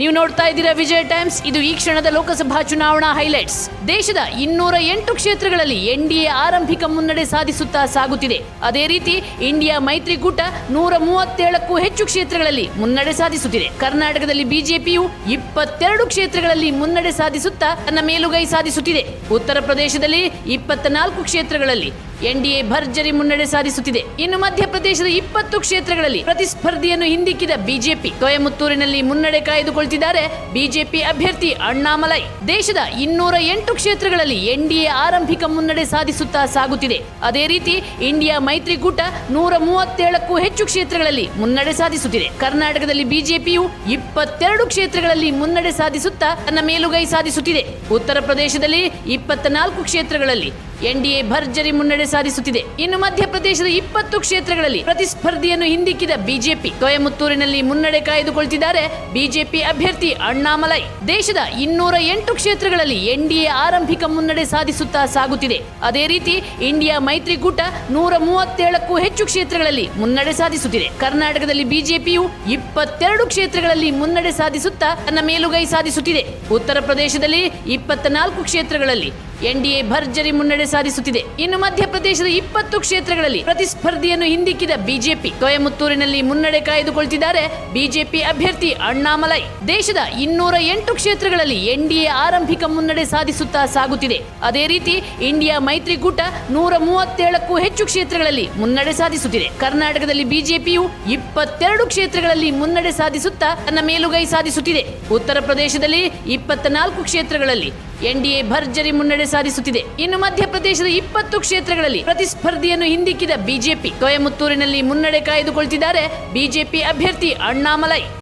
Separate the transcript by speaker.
Speaker 1: ನೀವು ನೋಡ್ತಾ ಇದ್ದೀರಾ ವಿಜಯ ಟೈಮ್ಸ್. ಇದು ಈ ಕ್ಷಣದ ಲೋಕಸಭಾ ಚುನಾವಣಾ ಹೈಲೈಟ್ಸ್. ದೇಶದ 208 ಕ್ಷೇತ್ರಗಳಲ್ಲಿ ಎನ್ಡಿಎ ಆರಂಭಿಕ ಮುನ್ನಡೆ ಸಾಧಿಸುತ್ತಾ ಸಾಗುತ್ತಿದೆ. ಅದೇ ರೀತಿ ಇಂಡಿಯಾ ಮೈತ್ರಿಕೂಟ 137ಕ್ಕೂ ಹೆಚ್ಚು ಕ್ಷೇತ್ರಗಳಲ್ಲಿ ಮುನ್ನಡೆ ಸಾಧಿಸುತ್ತಿದೆ. ಕರ್ನಾಟಕದಲ್ಲಿ ಬಿಜೆಪಿಯು 22 ಕ್ಷೇತ್ರಗಳಲ್ಲಿ ಮುನ್ನಡೆ ಸಾಧಿಸುತ್ತಾ ತನ್ನ ಮೇಲುಗೈ ಸಾಧಿಸುತ್ತಿದೆ. ಉತ್ತರ ಪ್ರದೇಶದಲ್ಲಿ 24 ಕ್ಷೇತ್ರಗಳಲ್ಲಿ ಎನ್ಡಿಎ ಭರ್ಜರಿ ಮುನ್ನಡೆ ಸಾಧಿಸುತ್ತಿದೆ. ಇನ್ನು ಮಧ್ಯಪ್ರದೇಶದ 20 ಕ್ಷೇತ್ರಗಳಲ್ಲಿ ಪ್ರತಿಸ್ಪರ್ಧಿಯನ್ನು ಹಿಂದಿಕ್ಕಿದ ಬಿಜೆಪಿ. ಕೊಯಮತ್ತೂರಿನಲ್ಲಿ ಮುನ್ನಡೆ ಕಾಯ್ದುಕೊಳ್ತಿದ್ದಾರೆ ಬಿಜೆಪಿ ಅಭ್ಯರ್ಥಿ ಅಣ್ಣಾಮಲೈ. ದೇಶದ 208 ಕ್ಷೇತ್ರಗಳಲ್ಲಿ ಎನ್ಡಿಎ ಆರಂಭಿಕ ಮುನ್ನಡೆ ಸಾಧಿಸುತ್ತಾ ಸಾಗುತ್ತಿದೆ. ಅದೇ ರೀತಿ ಇಂಡಿಯಾ ಮೈತ್ರಿಕೂಟ 137ಕ್ಕೂ ಹೆಚ್ಚು ಕ್ಷೇತ್ರಗಳಲ್ಲಿ ಮುನ್ನಡೆ ಸಾಧಿಸುತ್ತಿದೆ. ಕರ್ನಾಟಕದಲ್ಲಿ ಬಿಜೆಪಿಯು 22 ಕ್ಷೇತ್ರಗಳಲ್ಲಿ ಮುನ್ನಡೆ ಸಾಧಿಸುತ್ತಾ ತನ್ನ ಮೇಲುಗೈ ಸಾಧಿಸುತ್ತಿದೆ. ಉತ್ತರ ಪ್ರದೇಶದಲ್ಲಿ 24 ಕ್ಷೇತ್ರಗಳಲ್ಲಿ ಎನ್ಡಿಎ ಭರ್ಜರಿ ಮುನ್ನಡೆ ಸಾಧಿಸುತ್ತಿದೆ. ಇನ್ನು ಮಧ್ಯಪ್ರದೇಶದ 20 ಕ್ಷೇತ್ರಗಳಲ್ಲಿ ಪ್ರತಿಸ್ಪರ್ಧಿಯನ್ನು ಹಿಂದಿಕ್ಕಿದ ಬಿಜೆಪಿ. ಕೊಯಮತ್ತೂರಿನಲ್ಲಿ ಮುನ್ನಡೆ ಕಾಯ್ದುಕೊಳ್ತಿದ್ದಾರೆ ಬಿಜೆಪಿ ಅಭ್ಯರ್ಥಿ ಅಣ್ಣಾಮಲೈ. ದೇಶದ 208 ಕ್ಷೇತ್ರಗಳಲ್ಲಿ ಎನ್ಡಿಎ ಆರಂಭಿಕ ಮುನ್ನಡೆ ಸಾಧಿಸುತ್ತಾ ಸಾಗುತ್ತಿದೆ. ಅದೇ ರೀತಿ ಇಂಡಿಯಾ ಮೈತ್ರಿಕೂಟ 137ಕ್ಕೂ ಹೆಚ್ಚು ಕ್ಷೇತ್ರಗಳಲ್ಲಿ ಮುನ್ನಡೆ ಸಾಧಿಸುತ್ತಿದೆ. ಕರ್ನಾಟಕದಲ್ಲಿ ಬಿಜೆಪಿಯು 22 ಕ್ಷೇತ್ರಗಳಲ್ಲಿ ಮುನ್ನಡೆ ಸಾಧಿಸುತ್ತಾ ತನ್ನ ಮೇಲುಗೈ ಸಾಧಿಸುತ್ತಿದೆ. ಉತ್ತರ ಪ್ರದೇಶದಲ್ಲಿ 24 ಕ್ಷೇತ್ರಗಳಲ್ಲಿ ಎನ್ಡಿಎ ಭರ್ಜರಿ ಮುನ್ನಡೆ ಸಾಧಿಸುತ್ತಿದೆ. ಇನ್ನು ಮಧ್ಯಪ್ರದೇಶದ 20 ಕ್ಷೇತ್ರಗಳಲ್ಲಿ ಪ್ರತಿಸ್ಪರ್ಧಿಯನ್ನು ಹಿಂದಿಕ್ಕಿದ ಬಿಜೆಪಿ. ಕೊಯಮತ್ತೂರಿನಲ್ಲಿ ಮುನ್ನಡೆ ಕಾಯ್ದುಕೊಳ್ತಿದ್ದಾರೆ ಬಿಜೆಪಿ ಅಭ್ಯರ್ಥಿ ಅಣ್ಣಾಮಲೈ. ದೇಶದ 208 ಕ್ಷೇತ್ರಗಳಲ್ಲಿ ಎನ್ಡಿಎ ಆರಂಭಿಕ ಮುನ್ನಡೆ ಸಾಧಿಸುತ್ತಾ ಸಾಗುತ್ತಿದೆ. ಅದೇ ರೀತಿ ಇಂಡಿಯಾ ಮೈತ್ರಿಕೂಟ 137ಕ್ಕೂ ಹೆಚ್ಚು ಕ್ಷೇತ್ರಗಳಲ್ಲಿ ಮುನ್ನಡೆ ಸಾಧಿಸುತ್ತಿದೆ. ಕರ್ನಾಟಕದಲ್ಲಿ ಬಿಜೆಪಿಯು 22 ಕ್ಷೇತ್ರಗಳಲ್ಲಿ ಮುನ್ನಡೆ ಸಾಧಿಸುತ್ತಾ ತನ್ನ ಮೇಲುಗೈ ಸಾಧಿಸುತ್ತಿದೆ. ಉತ್ತರ ಪ್ರದೇಶದಲ್ಲಿ 24 ಕ್ಷೇತ್ರಗಳಲ್ಲಿ ಎನ್ಡಿಎ ಭರ್ಜರಿ ಮುನ್ನಡೆ ಸಾಧಿಸುತ್ತಿದೆ. ಇನ್ನು ಮಧ್ಯಪ್ರದೇಶದ 20 ಕ್ಷೇತ್ರಗಳಲ್ಲಿ ಪ್ರತಿಸ್ಪರ್ಧಿಯನ್ನು ಹಿಂದಿಕ್ಕಿದ ಬಿಜೆಪಿ. ಕೊಯಮತ್ತೂರಿನಲ್ಲಿ ಮುನ್ನಡೆ ಕಾಯ್ದುಕೊಳ್ತಿದ್ದಾರೆ ಬಿಜೆಪಿ ಅಭ್ಯರ್ಥಿ ಅಣ್ಣಾಮಲೈ.